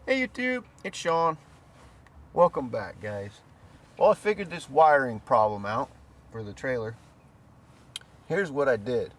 Hey YouTube, it's Sean. Welcome back, guys. Well, I figured this wiring problem out for the trailer. Here's what I did.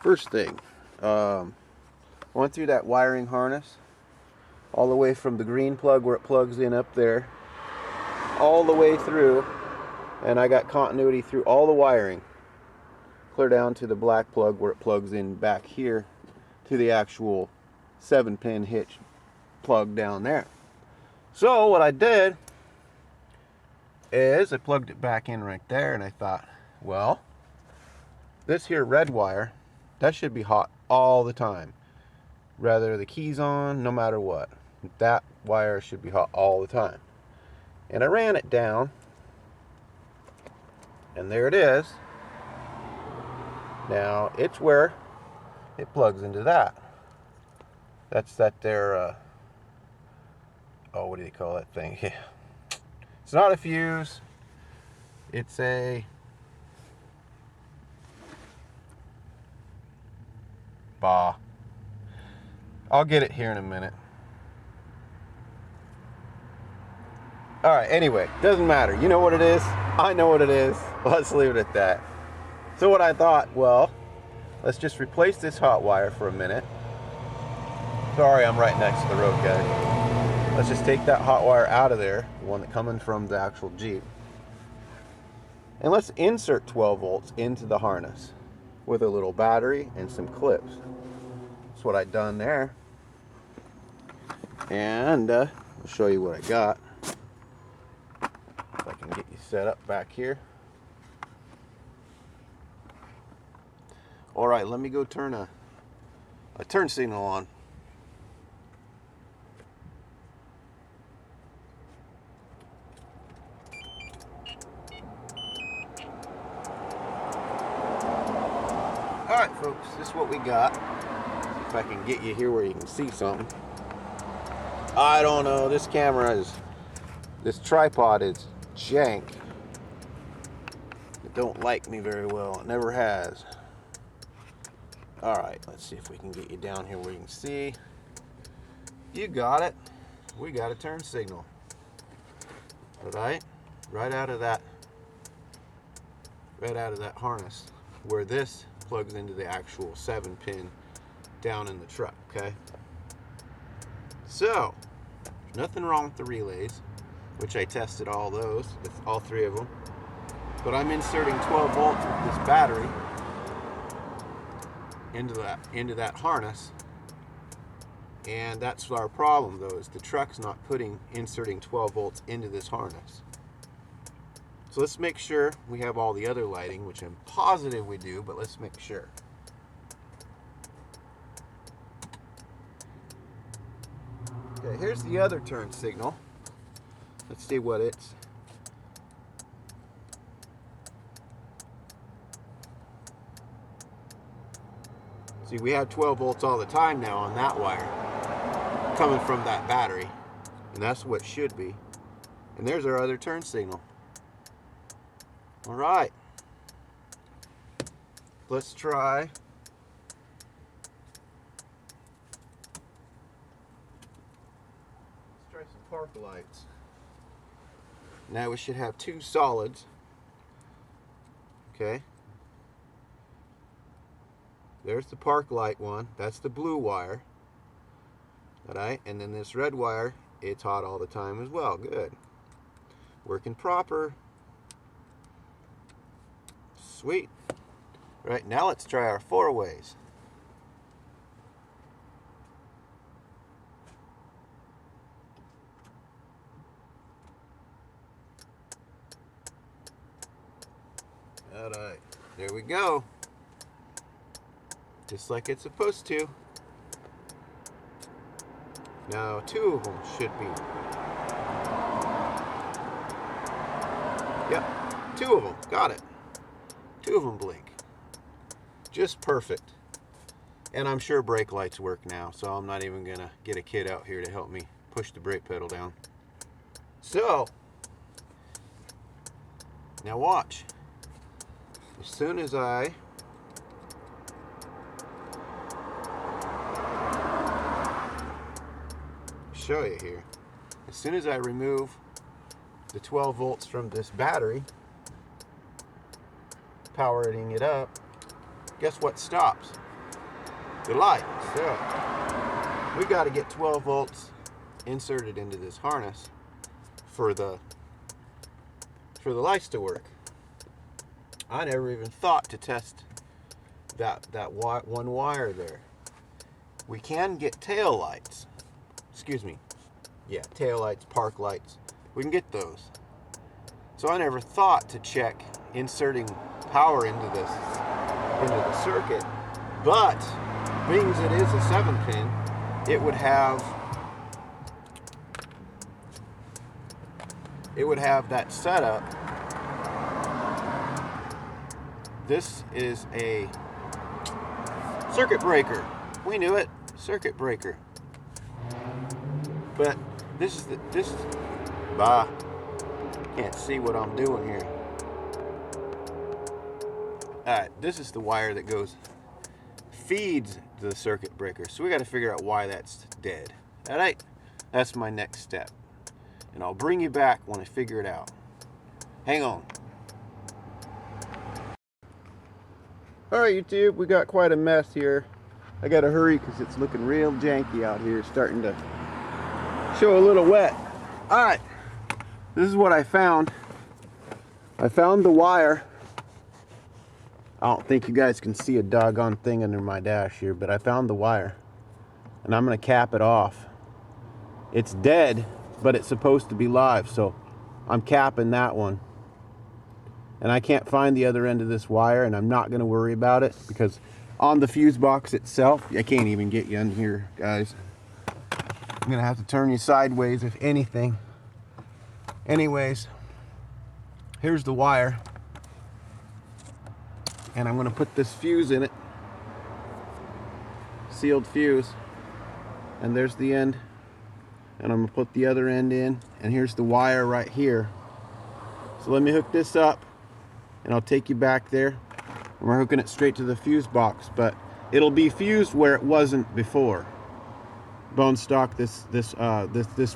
First thing, went through that wiring harness all the way from the green plug where it plugs in up there all the way through, and I got continuity through all the wiring clear down to the black plug where it plugs in back here to the actual 7-pin hitch plug down there. So what I did is I plugged it back in right there, and I thought, well, this here red wire, that should be hot all the time. Whether the key's on, no matter what, that wire should be hot all the time. And I ran it down, and there it is. Now it's where it plugs into that. That's that there oh, what do you call that thing? Yeah. It's not a fuse. It's a I'll get it here in a minute. Alright, anyway, doesn't matter. You know what it is. I know what it is. Let's leave it at that. So what I thought, well, let's just replace this hot wire for a minute. Sorry, I'm right next to the road, guys. Let's just take that hot wire out of there, the one that coming from the actual Jeep. And let's insert 12 volts into the harness with a little battery and some clips. That's what I done there. And I'll show you what I got. If I can get you set up back here. Alright, let me go turn a turn signal on. Alright folks, this is what we got. If I can get you here where you can see something. I don't know, this tripod is jank. It don't like me very well, it never has. Alright, let's see if we can get you down here where you can see. You got it. We got a turn signal. Alright, right out of that harness where this plugs into the actual 7-pin down in the truck, okay? So, nothing wrong with the relays, which I tested all those, with all 3 of them. But I'm inserting 12 volts with this battery into that harness, and that's our problem though, is the truck's not inserting 12 volts into this harness. So let's make sure we have all the other lighting, which I'm positive we do, but let's make sure. Okay, here's the other turn signal. Let's see what it's. See, we have 12 volts all the time now on that wire coming from that battery, and that's what it should be. And there's our other turn signal. All right, let's try some park lights. Now we should have 2 solids. Okay, there's the park light one. That's the blue wire. All right, and then this red wire, it's hot all the time as well. Good, working proper. Sweet. Right, now let's try our 4-ways. Alright, there we go. Just like it's supposed to. Now 2 of them should be. Yep, 2 of them. Got it. 2 of them blink. Just perfect. And I'm sure brake lights work now, so I'm not even gonna get a kid out here to help me push the brake pedal down. So, now watch. As soon as I show you here. As soon as I remove the 12 volts from this battery, powering it up, guess what stops? The light. So we got to get 12 volts inserted into this harness for the lights to work. I never even thought to test that one wire there. We can get tail lights. Excuse me. Yeah, tail lights, park lights. We can get those. So I never thought to check inserting power into the circuit, but being as it is a 7-pin, it would have that setup. This is a circuit breaker. We knew it, circuit breaker. But this can't see what I'm doing here. Alright, this is the wire that feeds the circuit breaker. So we got to figure out why that's dead. Alright, that's my next step. And I'll bring you back when I figure it out. Hang on. Alright YouTube, we got quite a mess here. I gotta hurry because it's looking real janky out here. It's starting to show a little wet. Alright, this is what I found. I found the wire. I don't think you guys can see a doggone thing under my dash here, but I found the wire. And I'm gonna cap it off. It's dead, but it's supposed to be live, so I'm capping that one. And I can't find the other end of this wire, and I'm not gonna worry about it because on the fuse box itself, I can't even get you in here, guys. I'm gonna have to turn you sideways if anything. Anyways, here's the wire. And I'm gonna put this fuse in it. Sealed fuse. And there's the end. And I'm gonna put the other end in. And here's the wire right here. So let me hook this up and I'll take you back there. And we're hooking it straight to the fuse box, but it'll be fused where it wasn't before. Bone stock, this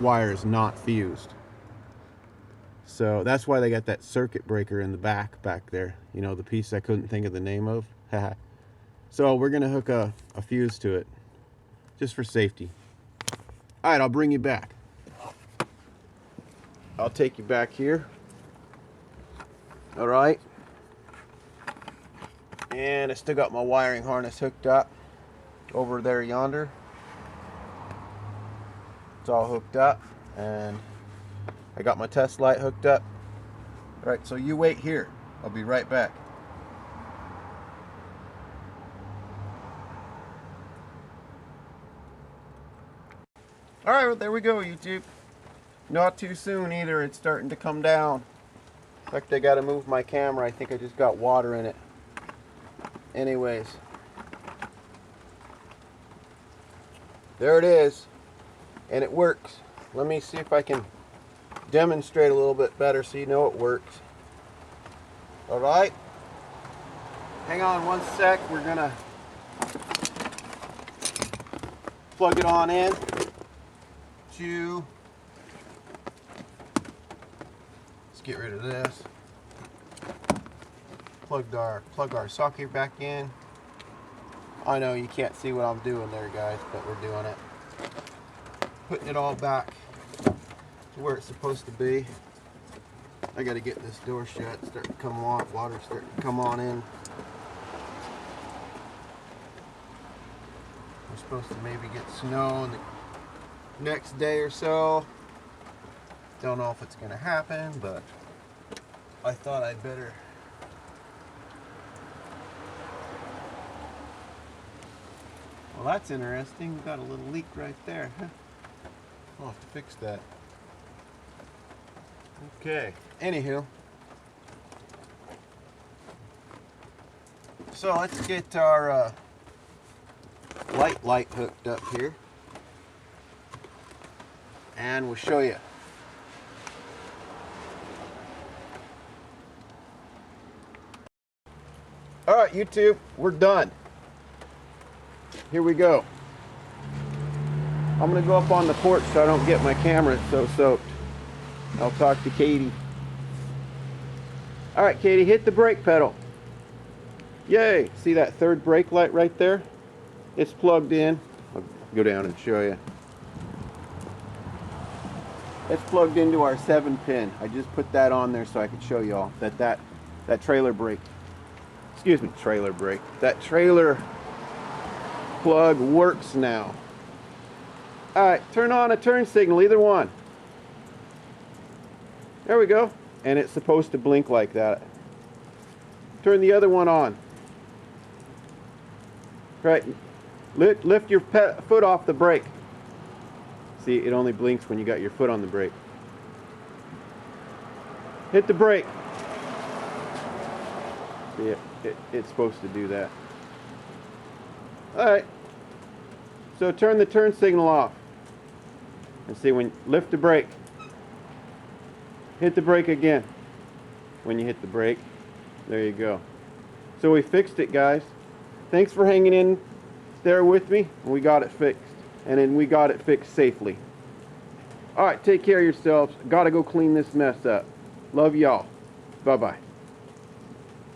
wire is not fused. So that's why they got that circuit breaker in the back there. You know, the piece I couldn't think of the name of. So we're gonna hook a fuse to it, just for safety. All right, I'll bring you back. I'll take you back here. All right. And I still got my wiring harness hooked up over there yonder. It's all hooked up, and I got my test light hooked up. All right, so you wait here. I'll be right back. All right, well, there we go, YouTube. Not too soon either. It's starting to come down. In fact, I got to move my camera. I think I just got water in it. Anyways, there it is, and it works. Let me see if I can demonstrate a little bit better so you know it works. All right, hang on one sec. We're gonna plug it on in to, let's get rid of this. Plug our socket back in. I know you can't see what I'm doing there, guys, but we're doing it. Putting it all back to where it's supposed to be. I got to get this door shut. Starting to come on, water starting to come on in. We're supposed to maybe get snow in the next day or so. Don't know if it's going to happen, but I thought I'd better. Well, that's interesting. We've got a little leak right there. Huh? I'll have to fix that. Okay. Anywho. So let's get our light hooked up here. And we'll show you. All right, YouTube, we're done. Here we go. I'm gonna go up on the porch so I don't get my camera so soaked. I'll talk to Katie. All right, Katie, hit the brake pedal. Yay! See that third brake light right there? It's plugged in. I'll go down and show you. It's plugged into our 7-pin. I just put that on there so I could show you all that trailer brake. Excuse me, trailer brake. That trailer plug works now. All right, turn on a turn signal, either one. There we go. And it's supposed to blink like that. Turn the other one on. Right, lift your foot off the brake. See, it only blinks when you got your foot on the brake. Hit the brake. See, it's supposed to do that. Alright, so turn the turn signal off. And see, when lift the brake. Hit the brake again. When you hit the brake, there you go. So we fixed it, guys. Thanks for hanging in there with me. We got it fixed. And then we got it fixed safely. Alright, take care of yourselves. Gotta go clean this mess up. Love y'all. Bye-bye.